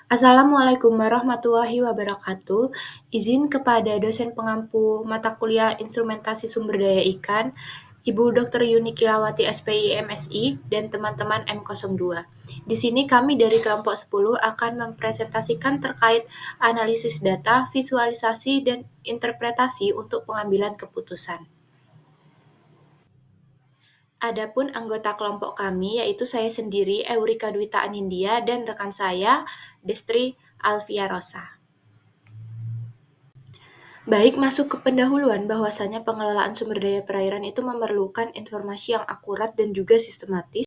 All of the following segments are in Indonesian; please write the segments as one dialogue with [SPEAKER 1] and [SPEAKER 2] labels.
[SPEAKER 1] Assalamualaikum warahmatullahi wabarakatuh. Izin kepada dosen pengampu mata kuliah Instrumentasi Sumber Daya Ikan, Ibu Dr. Yuni Kilawati SPI MSI, dan teman-teman M02. Di sini kami dari kelompok 10 akan mempresentasikan terkait analisis data, visualisasi, dan interpretasi untuk pengambilan keputusan. Adapun anggota kelompok kami yaitu saya sendiri, Eurika Dwita Anindya, dan rekan saya, Destri Alvia Rosa. Baik, masuk ke pendahuluan bahwasanya pengelolaan sumber daya perairan itu memerlukan informasi yang akurat dan juga sistematis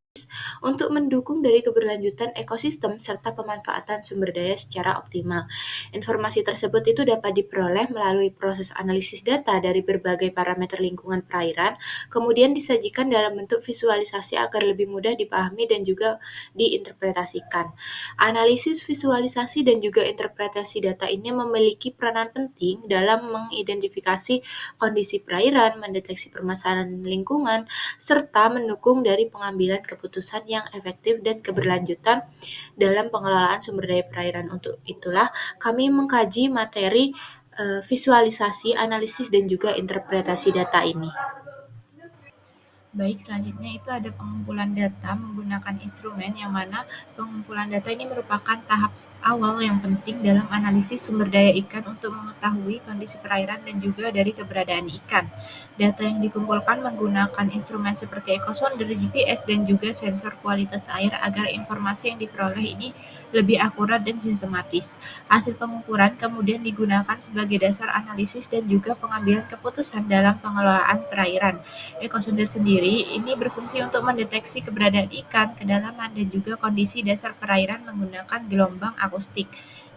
[SPEAKER 1] untuk mendukung dari keberlanjutan ekosistem serta pemanfaatan sumber daya secara optimal. Informasi tersebut itu dapat diperoleh melalui proses analisis data dari berbagai parameter lingkungan perairan, kemudian disajikan dalam bentuk visualisasi agar lebih mudah dipahami dan juga diinterpretasikan. Analisis, visualisasi, dan juga interpretasi data ini memiliki peranan penting dalam mengidentifikasi kondisi perairan, mendeteksi permasalahan lingkungan, serta mendukung dari pengambilan keputusan yang efektif dan keberlanjutan dalam pengelolaan sumber daya perairan. Untuk itulah kami mengkaji materi visualisasi, analisis, dan juga interpretasi data ini. Baik, selanjutnya itu ada pengumpulan data menggunakan instrumen yang mana pengumpulan data ini merupakan tahap awal yang penting dalam analisis sumber daya ikan untuk mengetahui kondisi perairan dan juga dari keberadaan ikan. Data yang dikumpulkan menggunakan instrumen seperti echosonder, GPS, dan juga sensor kualitas air agar informasi yang diperoleh ini lebih akurat dan sistematis. Hasil pengukuran kemudian digunakan sebagai dasar analisis dan juga pengambilan keputusan dalam pengelolaan perairan. Echosonder sendiri ini berfungsi untuk mendeteksi keberadaan ikan, kedalaman, dan juga kondisi dasar perairan menggunakan gelombang akustik.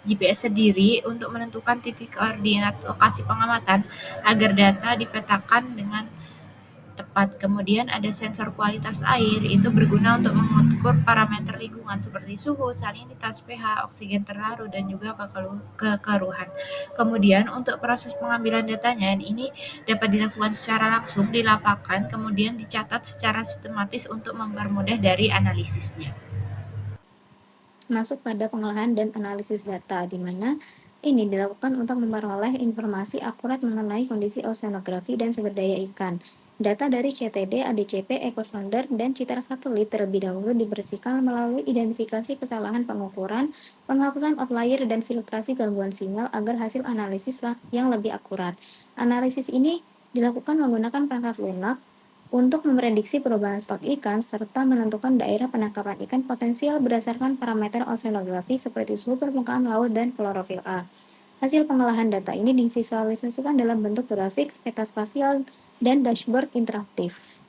[SPEAKER 1] GPS sendiri untuk menentukan titik koordinat lokasi pengamatan agar data dipetakan dengan tepat. Kemudian ada sensor kualitas air, itu berguna untuk mengukur parameter lingkungan seperti suhu, salinitas, pH, oksigen terlarut, dan juga kekeruhan. Kemudian untuk proses pengambilan datanya ini dapat dilakukan secara langsung di lapangan, kemudian dicatat secara sistematis untuk mempermudah dari analisisnya.
[SPEAKER 2] Masuk pada pengolahan dan analisis data, di mana ini dilakukan untuk memperoleh informasi akurat mengenai kondisi oceanografi dan sumber daya ikan. Data dari CTD, ADCP, Echosonder, dan citra satelit terlebih dahulu dibersihkan melalui identifikasi kesalahan pengukuran, penghapusan outlier, dan filtrasi gangguan sinyal agar hasil analisis yang lebih akurat. Analisis ini dilakukan menggunakan perangkat lunak untuk memprediksi perubahan stok ikan serta menentukan daerah penangkapan ikan potensial berdasarkan parameter oceanografi seperti suhu permukaan laut dan klorofil A. Hasil pengolahan data ini divisualisasikan dalam bentuk grafik, peta spasial, dan dashboard interaktif.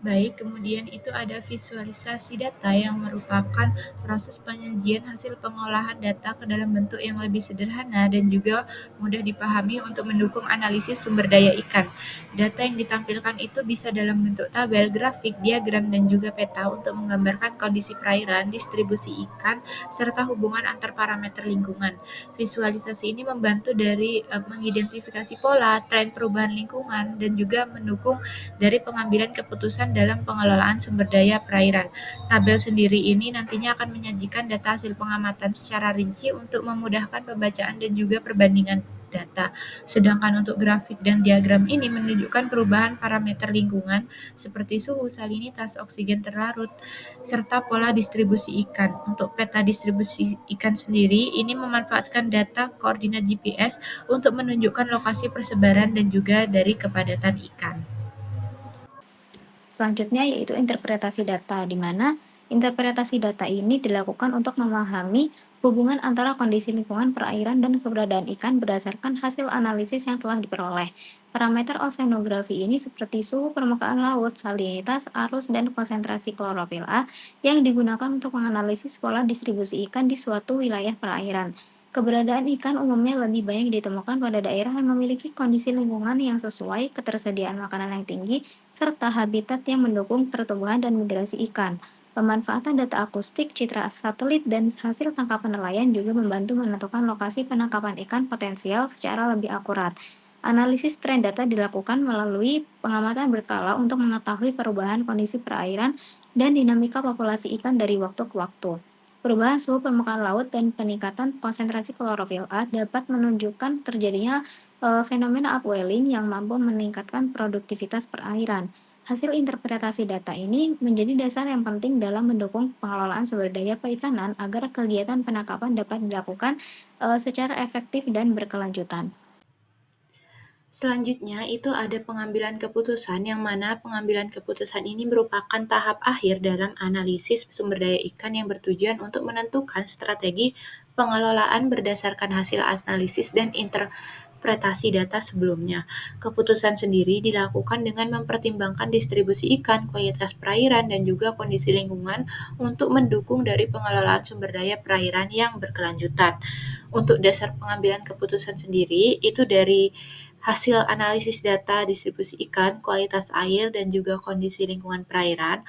[SPEAKER 1] Baik, kemudian itu ada visualisasi data yang merupakan proses penyajian hasil pengolahan data ke dalam bentuk yang lebih sederhana dan juga mudah dipahami untuk mendukung analisis sumber daya ikan. Data yang ditampilkan itu bisa dalam bentuk tabel, grafik, diagram, dan juga peta untuk menggambarkan kondisi perairan, distribusi ikan, serta hubungan antar parameter lingkungan. Visualisasi ini membantu dari mengidentifikasi pola, tren perubahan lingkungan, dan juga mendukung dari pengambilan keputusan dalam pengelolaan sumber daya perairan. Tabel sendiri ini nantinya akan menyajikan data hasil pengamatan secara rinci untuk memudahkan pembacaan dan juga perbandingan data. Sedangkan untuk grafik dan diagram ini menunjukkan perubahan parameter lingkungan seperti suhu, salinitas, oksigen terlarut, serta pola distribusi ikan. Untuk peta distribusi ikan sendiri ini memanfaatkan data koordinat GPS untuk menunjukkan lokasi persebaran dan juga dari kepadatan ikan.
[SPEAKER 2] Selanjutnya yaitu interpretasi data, di mana interpretasi data ini dilakukan untuk memahami hubungan antara kondisi lingkungan perairan dan keberadaan ikan berdasarkan hasil analisis yang telah diperoleh. Parameter oceanografi ini seperti suhu permukaan laut, salinitas, arus, dan konsentrasi klorofil A yang digunakan untuk menganalisis pola distribusi ikan di suatu wilayah perairan. Keberadaan ikan umumnya lebih banyak ditemukan pada daerah yang memiliki kondisi lingkungan yang sesuai, ketersediaan makanan yang tinggi, serta habitat yang mendukung pertumbuhan dan migrasi ikan. Pemanfaatan data akustik, citra satelit, dan hasil tangkapan nelayan juga membantu menentukan lokasi penangkapan ikan potensial secara lebih akurat. Analisis tren data dilakukan melalui pengamatan berkala untuk mengetahui perubahan kondisi perairan dan dinamika populasi ikan dari waktu ke waktu. Perubahan suhu permukaan laut dan peningkatan konsentrasi klorofil A dapat menunjukkan terjadinya fenomena upwelling yang mampu meningkatkan produktivitas perairan. Hasil interpretasi data ini menjadi dasar yang penting dalam mendukung pengelolaan sumber daya perikanan agar kegiatan penangkapan dapat dilakukan secara efektif dan berkelanjutan.
[SPEAKER 1] Selanjutnya itu ada pengambilan keputusan yang mana pengambilan keputusan ini merupakan tahap akhir dalam analisis sumber daya ikan yang bertujuan untuk menentukan strategi pengelolaan berdasarkan hasil analisis dan interpretasi data sebelumnya. Keputusan sendiri dilakukan dengan mempertimbangkan distribusi ikan, kualitas perairan, dan juga kondisi lingkungan untuk mendukung dari pengelolaan sumber daya perairan yang berkelanjutan. Untuk dasar pengambilan keputusan sendiri, itu dari hasil analisis data distribusi ikan, kualitas air, dan juga kondisi lingkungan perairan.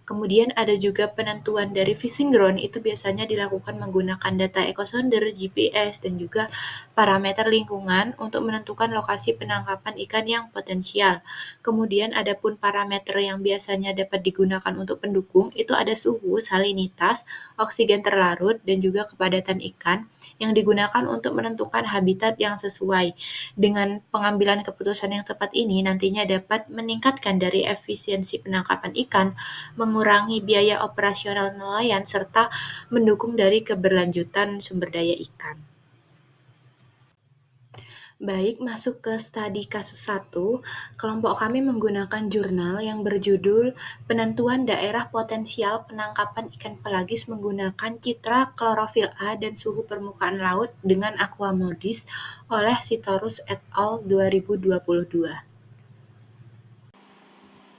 [SPEAKER 1] Kemudian ada juga penentuan dari fishing ground, itu biasanya dilakukan menggunakan data ekosonder, GPS, dan juga parameter lingkungan untuk menentukan lokasi penangkapan ikan yang potensial. Kemudian ada pun parameter yang biasanya dapat digunakan untuk pendukung, itu ada suhu, salinitas, oksigen terlarut, dan juga kepadatan ikan yang digunakan untuk menentukan habitat yang sesuai. Dengan pengambilan keputusan yang tepat ini nantinya dapat meningkatkan dari efisiensi penangkapan ikan, mengurangi biaya operasional nelayan, serta mendukung dari keberlanjutan sumber daya ikan. Baik, masuk ke studi kasus 1, kelompok kami menggunakan jurnal yang berjudul Penentuan Daerah Potensial Penangkapan Ikan Pelagis menggunakan citra klorofil A dan suhu permukaan laut dengan aquamodis oleh Sitorus et al. 2022.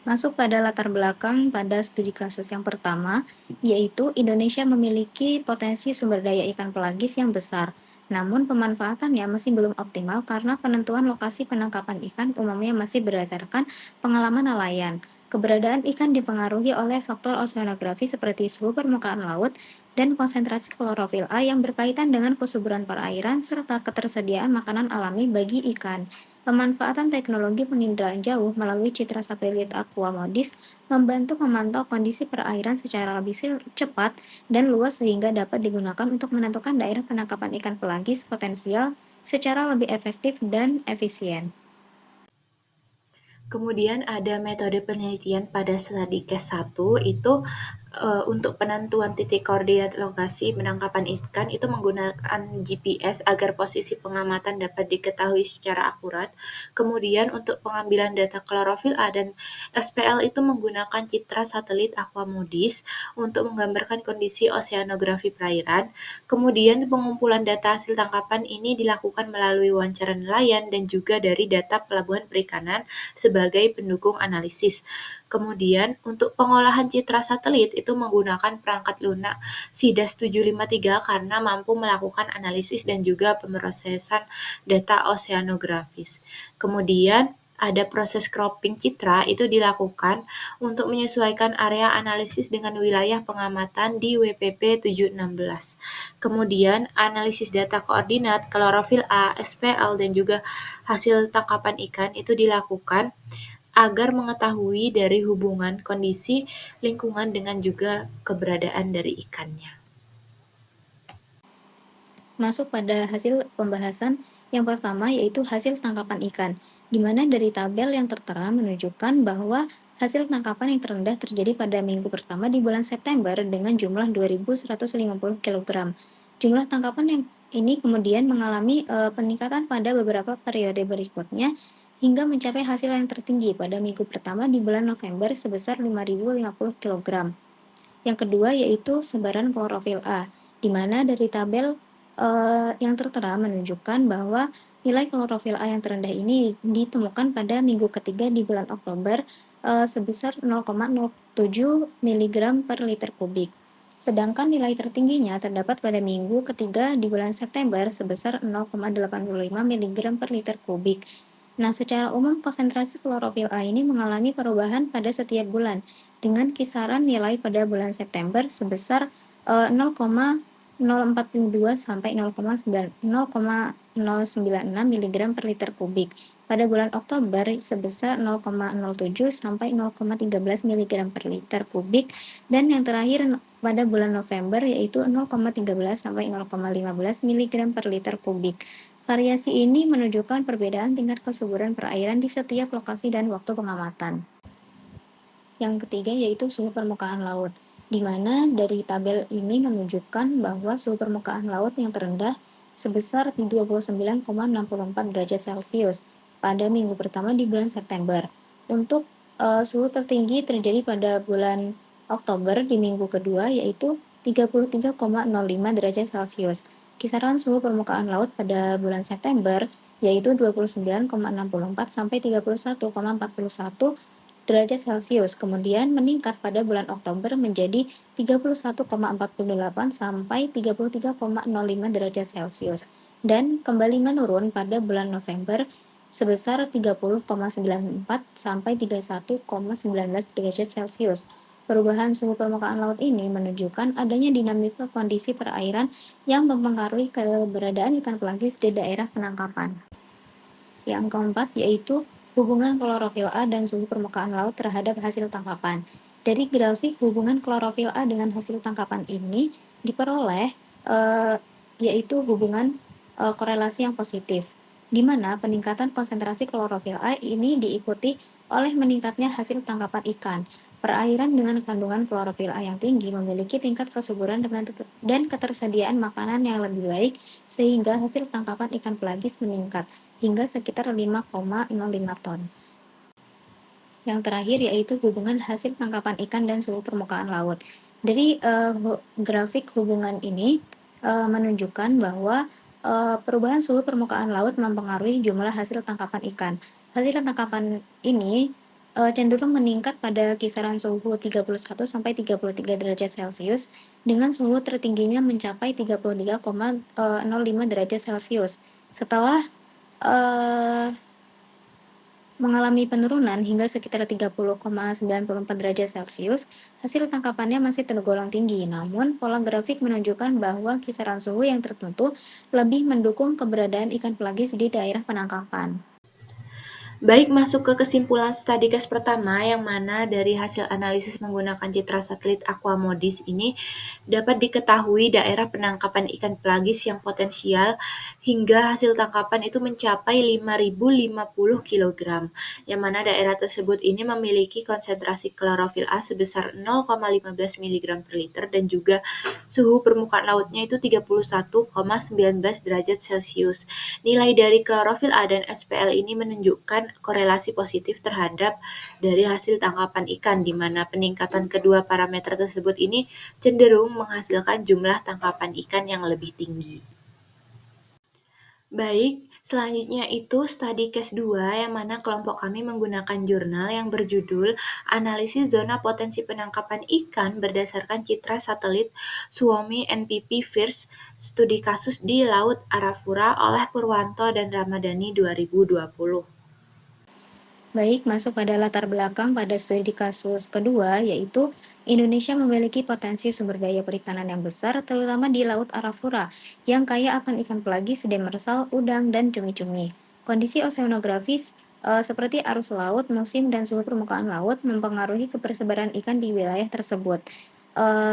[SPEAKER 2] Masuk pada latar belakang pada studi kasus yang pertama, yaitu Indonesia memiliki potensi sumber daya ikan pelagis yang besar, namun pemanfaatannya masih belum optimal karena penentuan lokasi penangkapan ikan umumnya masih berdasarkan pengalaman nelayan. Keberadaan ikan dipengaruhi oleh faktor oceanografi seperti suhu permukaan laut dan konsentrasi klorofil A yang berkaitan dengan kesuburan perairan serta ketersediaan makanan alami bagi ikan. Pemanfaatan teknologi penginderaan jauh melalui citra satelit aquamodis membantu memantau kondisi perairan secara lebih cepat dan luas sehingga dapat digunakan untuk menentukan daerah penangkapan ikan pelagis potensial secara lebih efektif dan efisien.
[SPEAKER 1] Kemudian ada metode penelitian pada studi case 1 itu untuk penentuan titik koordinat lokasi penangkapan ikan itu menggunakan GPS agar posisi pengamatan dapat diketahui secara akurat. Kemudian untuk pengambilan data klorofil A dan SPL itu menggunakan citra satelit aquamodis untuk menggambarkan kondisi oceanografi perairan. Kemudian pengumpulan data hasil tangkapan ini dilakukan melalui wawancara nelayan dan juga dari data pelabuhan perikanan sebagai pendukung analisis. Kemudian untuk pengolahan citra satelit itu menggunakan perangkat lunak SIDAS 753 karena mampu melakukan analisis dan juga pemrosesan data oceanografis. Kemudian ada proses cropping citra itu dilakukan untuk menyesuaikan area analisis dengan wilayah pengamatan di WPP 716. Kemudian analisis data koordinat, klorofil A, SPL, dan juga hasil tangkapan ikan itu dilakukan agar mengetahui dari hubungan kondisi lingkungan dengan juga keberadaan dari ikannya.
[SPEAKER 2] Masuk pada hasil pembahasan yang pertama yaitu hasil tangkapan ikan, di mana dari tabel yang tertera menunjukkan bahwa hasil tangkapan yang terendah terjadi pada minggu pertama di bulan September dengan jumlah 2.150 kg. Jumlah tangkapan yang ini kemudian mengalami peningkatan pada beberapa periode berikutnya hingga mencapai hasil yang tertinggi pada minggu pertama di bulan November sebesar 5.050 kg. Yang kedua yaitu sebaran klorofil A, di mana dari tabel yang tertera menunjukkan bahwa nilai klorofil A yang terendah ini ditemukan pada minggu ketiga di bulan Oktober sebesar 0,07 mg per liter kubik. Sedangkan nilai tertingginya terdapat pada minggu ketiga di bulan September sebesar 0,85 mg per liter kubik. Nah, secara umum konsentrasi klorofil A ini mengalami perubahan pada setiap bulan dengan kisaran nilai pada bulan September sebesar 0,042 sampai 0,096 mg per liter kubik. Pada bulan Oktober sebesar 0,07 sampai 0,13 mg per liter kubik dan yang terakhir pada bulan November yaitu 0,13 sampai 0,15 mg per liter kubik. Variasi ini menunjukkan perbedaan tingkat kesuburan perairan di setiap lokasi dan waktu pengamatan. Yang ketiga yaitu suhu permukaan laut, di mana dari tabel ini menunjukkan bahwa suhu permukaan laut yang terendah sebesar 29,64 derajat Celcius pada minggu pertama di bulan September. Untuk suhu tertinggi terjadi pada bulan Oktober di minggu kedua yaitu 33,05 derajat Celcius. Kisaran suhu permukaan laut pada bulan September yaitu 29,64 sampai 31,41 derajat Celcius, kemudian meningkat pada bulan Oktober menjadi 31,48 sampai 33,05 derajat Celcius dan kembali menurun pada bulan November sebesar 30,94 sampai 31,19 derajat Celcius. Perubahan suhu permukaan laut ini menunjukkan adanya dinamika kondisi perairan yang mempengaruhi keberadaan ikan pelagis di daerah penangkapan. Yang keempat yaitu hubungan klorofil A dan suhu permukaan laut terhadap hasil tangkapan. Dari grafik hubungan klorofil A dengan hasil tangkapan ini diperoleh yaitu hubungan korelasi yang positif, di mana peningkatan konsentrasi klorofil A ini diikuti oleh meningkatnya hasil tangkapan ikan. Perairan dengan kandungan klorofil A yang tinggi memiliki tingkat kesuburan dan ketersediaan makanan yang lebih baik sehingga hasil tangkapan ikan pelagis meningkat hingga sekitar 5,05 ton. Yang terakhir yaitu hubungan hasil tangkapan ikan dan suhu permukaan laut. Dari grafik hubungan ini menunjukkan bahwa perubahan suhu permukaan laut mempengaruhi jumlah hasil tangkapan ikan. Hasil tangkapan ini cenderung meningkat pada kisaran suhu 31 sampai 33 derajat Celcius dengan suhu tertingginya mencapai 33,05 derajat Celcius. Setelah mengalami penurunan hingga sekitar 30,94 derajat Celcius, hasil tangkapannya masih tergolong tinggi, namun pola grafik menunjukkan bahwa kisaran suhu yang tertentu lebih mendukung keberadaan ikan pelagis di daerah penangkapan.
[SPEAKER 1] Baik, masuk ke kesimpulan studi case pertama yang mana dari hasil analisis menggunakan citra satelit Aquamodis ini dapat diketahui daerah penangkapan ikan pelagis yang potensial hingga hasil tangkapan itu mencapai 5.050 kg, yang mana daerah tersebut ini memiliki konsentrasi klorofil A sebesar 0,15 mg per liter dan juga suhu permukaan lautnya itu 31,19 derajat Celcius. Nilai dari klorofil A dan SPL ini menunjukkan korelasi positif terhadap dari hasil tangkapan ikan, di mana peningkatan kedua parameter tersebut ini cenderung menghasilkan jumlah tangkapan ikan yang lebih tinggi. Baik, selanjutnya itu studi case 2 yang mana kelompok kami menggunakan jurnal yang berjudul Analisis Zona Potensi Penangkapan Ikan berdasarkan citra satelit Suomi NPP First Studi Kasus di Laut Arafura oleh Purwanto dan Ramadhani 2020.
[SPEAKER 2] Baik, masuk pada latar belakang pada studi kasus kedua, yaitu Indonesia memiliki potensi sumber daya perikanan yang besar, terutama di Laut Arafura, yang kaya akan ikan pelagis, demersal, udang, dan cumi-cumi. Kondisi oseanografis seperti arus laut, musim, dan suhu permukaan laut mempengaruhi kepersebaran ikan di wilayah tersebut.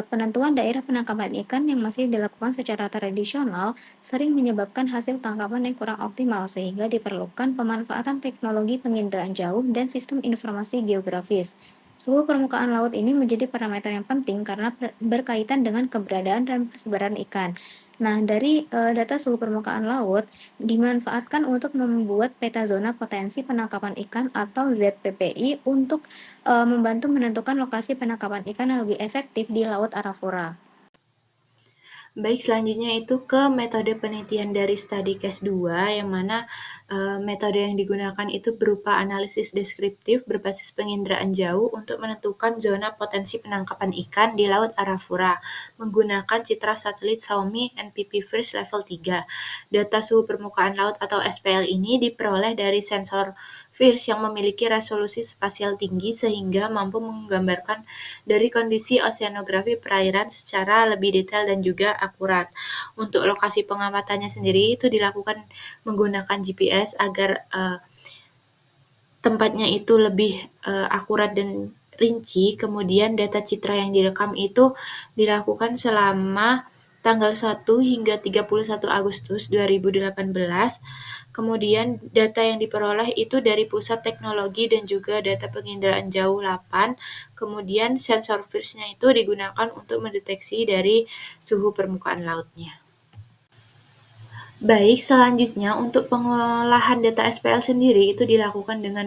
[SPEAKER 2] Penentuan daerah penangkapan ikan yang masih dilakukan secara tradisional sering menyebabkan hasil tangkapan yang kurang optimal sehingga diperlukan pemanfaatan teknologi penginderaan jauh dan sistem informasi geografis. Suhu permukaan laut ini menjadi parameter yang penting karena berkaitan dengan keberadaan dan persebaran ikan. Nah, dari data suhu permukaan laut dimanfaatkan untuk membuat peta zona potensi penangkapan ikan atau ZPPI untuk membantu menentukan lokasi penangkapan ikan yang lebih efektif di Laut Arafura.
[SPEAKER 1] Baik, selanjutnya itu ke metode penelitian dari studi case 2, yang mana metode yang digunakan itu berupa analisis deskriptif berbasis penginderaan jauh untuk menentukan zona potensi penangkapan ikan di Laut Arafura menggunakan citra satelit Xiaomi NPP First Level 3. Data suhu permukaan laut atau SPL ini diperoleh dari sensor FIRST yang memiliki resolusi spasial tinggi sehingga mampu menggambarkan dari kondisi oseanografi perairan secara lebih detail dan juga akurat. Untuk lokasi pengamatannya sendiri itu dilakukan menggunakan GPS agar tempatnya itu lebih akurat dan rinci, kemudian data citra yang direkam itu dilakukan selama tanggal 1 hingga 31 Agustus 2018. Kemudian data yang diperoleh itu dari Pusat Teknologi dan juga Data Penginderaan Jauh 8. Kemudian sensor FIRS-nya itu digunakan untuk mendeteksi dari suhu permukaan lautnya. Baik, selanjutnya untuk pengolahan data SPL sendiri itu dilakukan dengan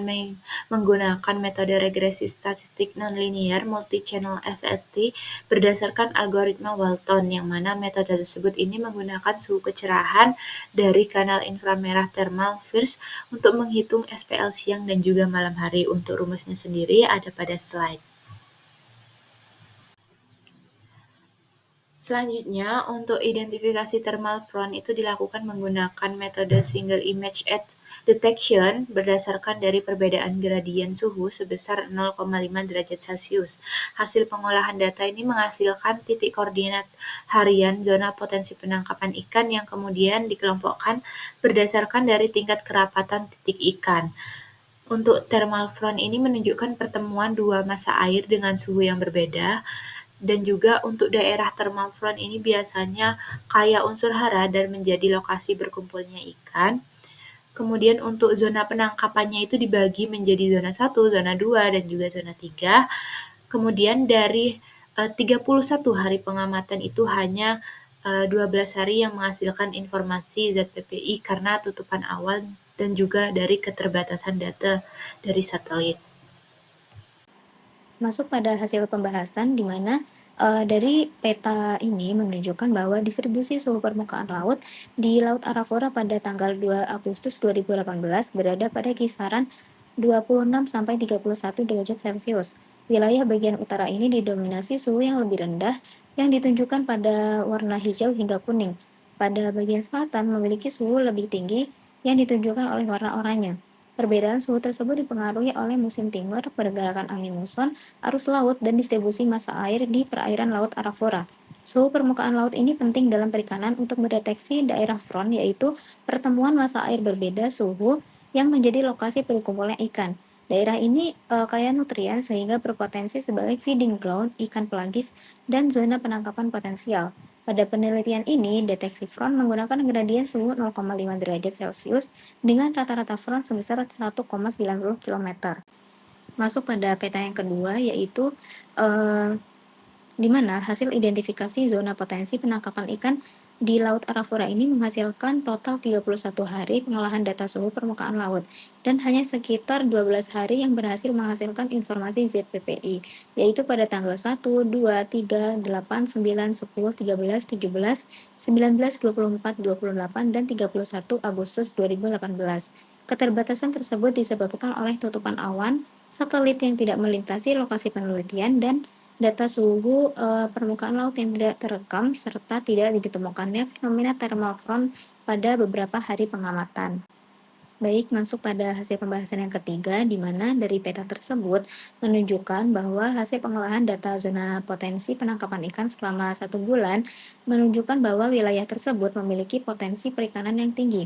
[SPEAKER 1] menggunakan metode regresi statistik nonlinear multi-channel SST berdasarkan algoritma Walton, yang mana metode tersebut ini menggunakan suhu kecerahan dari kanal inframerah thermal FIRS untuk menghitung SPL siang dan juga malam hari. Untuk rumusnya sendiri ada pada slide. Selanjutnya, untuk identifikasi thermal front itu dilakukan menggunakan metode single image edge detection berdasarkan dari perbedaan gradien suhu sebesar 0,5 derajat Celcius. Hasil pengolahan data ini menghasilkan titik koordinat harian zona potensi penangkapan ikan yang kemudian dikelompokkan berdasarkan dari tingkat kerapatan titik ikan. Untuk thermal front ini menunjukkan pertemuan dua massa air dengan suhu yang berbeda, dan juga untuk daerah thermal front ini biasanya kaya unsur hara dan menjadi lokasi berkumpulnya ikan. Kemudian untuk zona penangkapannya itu dibagi menjadi zona 1, zona 2, dan juga zona 3. Kemudian dari 31 hari pengamatan itu hanya 12 hari yang menghasilkan informasi ZPPI karena tutupan awal dan juga dari keterbatasan data dari satelit.
[SPEAKER 2] Masuk pada hasil pembahasan di mana dari peta ini menunjukkan bahwa distribusi suhu permukaan laut di Laut Arafura pada tanggal 2 Agustus 2018 berada pada kisaran 26 sampai 31 derajat Celcius. Wilayah bagian utara ini didominasi suhu yang lebih rendah yang ditunjukkan pada warna hijau hingga kuning. Pada bagian selatan memiliki suhu lebih tinggi yang ditunjukkan oleh warna oranye. Perbedaan suhu tersebut dipengaruhi oleh musim timur, pergerakan angin muson, arus laut, dan distribusi massa air di perairan Laut Arafura. Suhu permukaan laut ini penting dalam perikanan untuk mendeteksi daerah front, yaitu pertemuan massa air berbeda suhu yang menjadi lokasi berkumpulnya ikan. Daerah ini kaya nutrien sehingga berpotensi sebagai feeding ground ikan pelagis dan zona penangkapan potensial. Pada penelitian ini, deteksi front menggunakan gradien suhu 0,5 derajat Celcius dengan rata-rata front sebesar 1,90 km. Masuk pada peta yang kedua, yaitu di mana hasil identifikasi zona potensi penangkapan ikan di Laut Arafura ini menghasilkan total 31 hari pengolahan data suhu permukaan laut dan hanya sekitar 12 hari yang berhasil menghasilkan informasi ZPPI, yaitu pada tanggal 1, 2, 3, 8, 9, 10, 13, 17, 19, 24, 28, dan 31 Agustus 2018. Keterbatasan tersebut disebabkan oleh tutupan awan, satelit yang tidak melintasi lokasi penelitian, dan data suhu permukaan laut yang tidak terekam, serta tidak ditemukannya fenomena thermal front pada beberapa hari pengamatan. Baik, masuk pada hasil pembahasan yang ketiga, di mana dari peta tersebut menunjukkan bahwa hasil pengolahan data zona potensi penangkapan ikan selama 1 bulan menunjukkan bahwa wilayah tersebut memiliki potensi perikanan yang tinggi.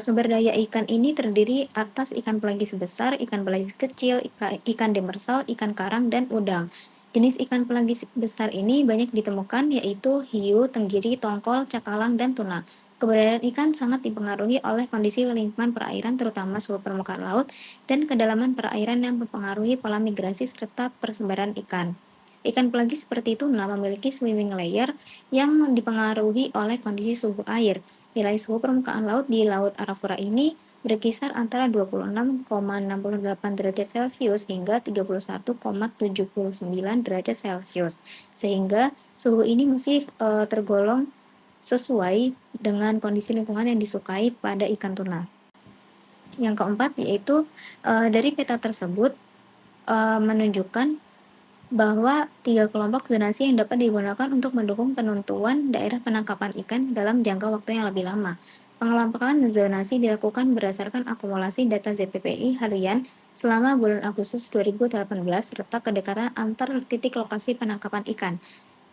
[SPEAKER 2] Sumber daya ikan ini terdiri atas ikan pelagis besar, ikan pelagis kecil, ikan demersal, ikan karang, dan udang. Jenis ikan pelagis besar ini banyak ditemukan yaitu hiu, tenggiri, tongkol, cakalang, dan tuna. Keberadaan ikan sangat dipengaruhi oleh kondisi lingkungan perairan terutama suhu permukaan laut dan kedalaman perairan yang mempengaruhi pola migrasi serta persebaran ikan. Ikan pelagis seperti tuna memiliki swimming layer yang dipengaruhi oleh kondisi suhu air. Nilai suhu permukaan laut di Laut Arafura ini berkisar antara 26,68 derajat Celcius hingga 31,79 derajat Celcius, sehingga suhu ini masih tergolong sesuai dengan kondisi lingkungan yang disukai pada ikan tuna. Yang keempat yaitu dari peta tersebut menunjukkan bahwa 3 kelompok zonasi yang dapat digunakan untuk mendukung penentuan daerah penangkapan ikan dalam jangka waktu yang lebih lama. Pengelompokan zonasi dilakukan berdasarkan akumulasi data ZPPI harian selama bulan Agustus 2018 serta kedekatan antar titik lokasi penangkapan ikan.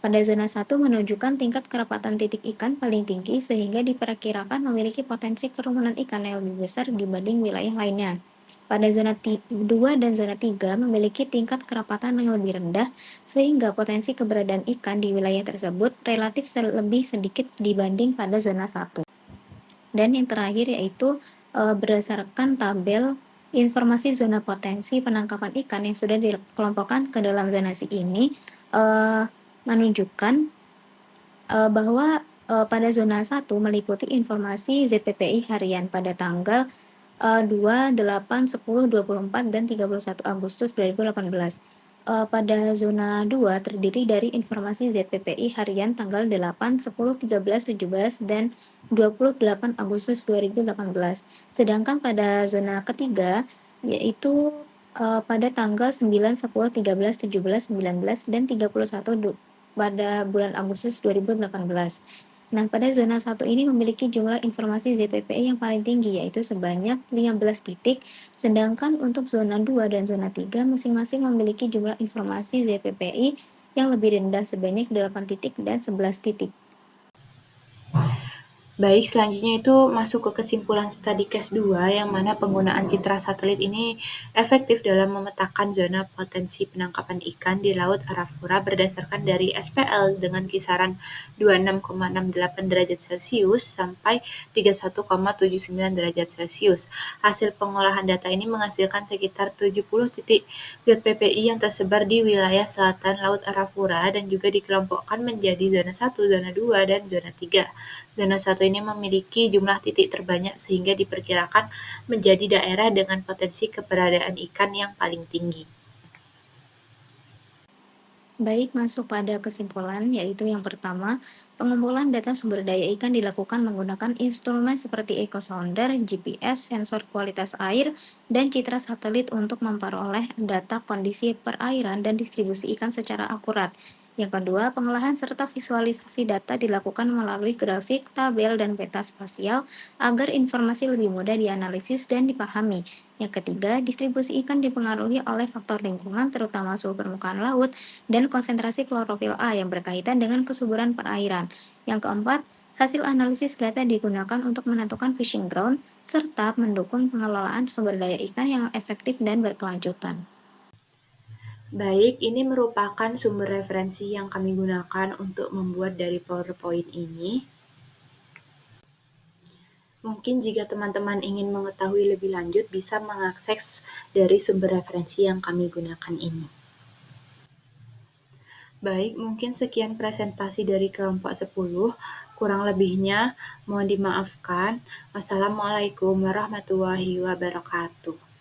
[SPEAKER 2] Pada zona 1 menunjukkan tingkat kerapatan titik ikan paling tinggi sehingga diperkirakan memiliki potensi kerumunan ikan yang lebih besar dibanding wilayah lainnya. Pada zona 2 dan zona 3 memiliki tingkat kerapatan yang lebih rendah, sehingga potensi keberadaan ikan di wilayah tersebut relatif lebih sedikit dibanding pada zona 1. Dan yang terakhir yaitu berdasarkan tabel informasi zona potensi penangkapan ikan yang sudah dikelompokkan ke dalam zonasi ini menunjukkan bahwa pada zona 1 meliputi informasi ZPPI harian pada tanggal 2, 8, 10, 24, dan 31 Agustus 2018. Pada zona 2 terdiri dari informasi ZPPI harian tanggal 8, 10, 13, 17, dan 28 Agustus 2018. Sedangkan pada zona ketiga yaitu pada tanggal 9, 10, 13, 17, 19, dan 31 pada bulan Agustus 2018. Nah, pada zona 1 ini memiliki jumlah informasi ZPPI yang paling tinggi, yaitu sebanyak 15 titik, sedangkan untuk zona 2 dan zona 3 masing-masing memiliki jumlah informasi ZPPI yang lebih rendah sebanyak 8 titik dan 11 titik.
[SPEAKER 1] Baik, selanjutnya itu masuk ke kesimpulan studi case 2 yang mana penggunaan citra satelit ini efektif dalam memetakan zona potensi penangkapan ikan di Laut Arafura berdasarkan dari SPL dengan kisaran 26,68 derajat Celcius sampai 31,79 derajat Celcius. Hasil pengolahan data ini menghasilkan sekitar 70 titik ZPPI yang tersebar di wilayah selatan Laut Arafura dan juga dikelompokkan menjadi zona 1, zona 2, dan zona 3. Zona 1 ini memiliki jumlah titik terbanyak sehingga diperkirakan menjadi daerah dengan potensi keberadaan ikan yang paling tinggi.
[SPEAKER 2] Baik, masuk pada kesimpulan, yaitu yang pertama, pengumpulan data sumber daya ikan dilakukan menggunakan instrumen seperti ecosounder, GPS, sensor kualitas air, dan citra satelit untuk memperoleh data kondisi perairan dan distribusi ikan secara akurat. Yang kedua, pengolahan serta visualisasi data dilakukan melalui grafik, tabel, dan peta spasial agar informasi lebih mudah dianalisis dan dipahami. Yang ketiga, distribusi ikan dipengaruhi oleh faktor lingkungan, terutama suhu permukaan laut, dan konsentrasi klorofil A yang berkaitan dengan kesuburan perairan. Yang keempat, hasil analisis data digunakan untuk menentukan fishing ground serta mendukung pengelolaan sumber daya ikan yang efektif dan berkelanjutan.
[SPEAKER 1] Baik, ini merupakan sumber referensi yang kami gunakan untuk membuat dari PowerPoint ini. Mungkin jika teman-teman ingin mengetahui lebih lanjut bisa mengakses dari sumber referensi yang kami gunakan ini. Baik, mungkin sekian presentasi dari kelompok 10. Kurang lebihnya mohon dimaafkan. Wassalamualaikum warahmatullahi wabarakatuh.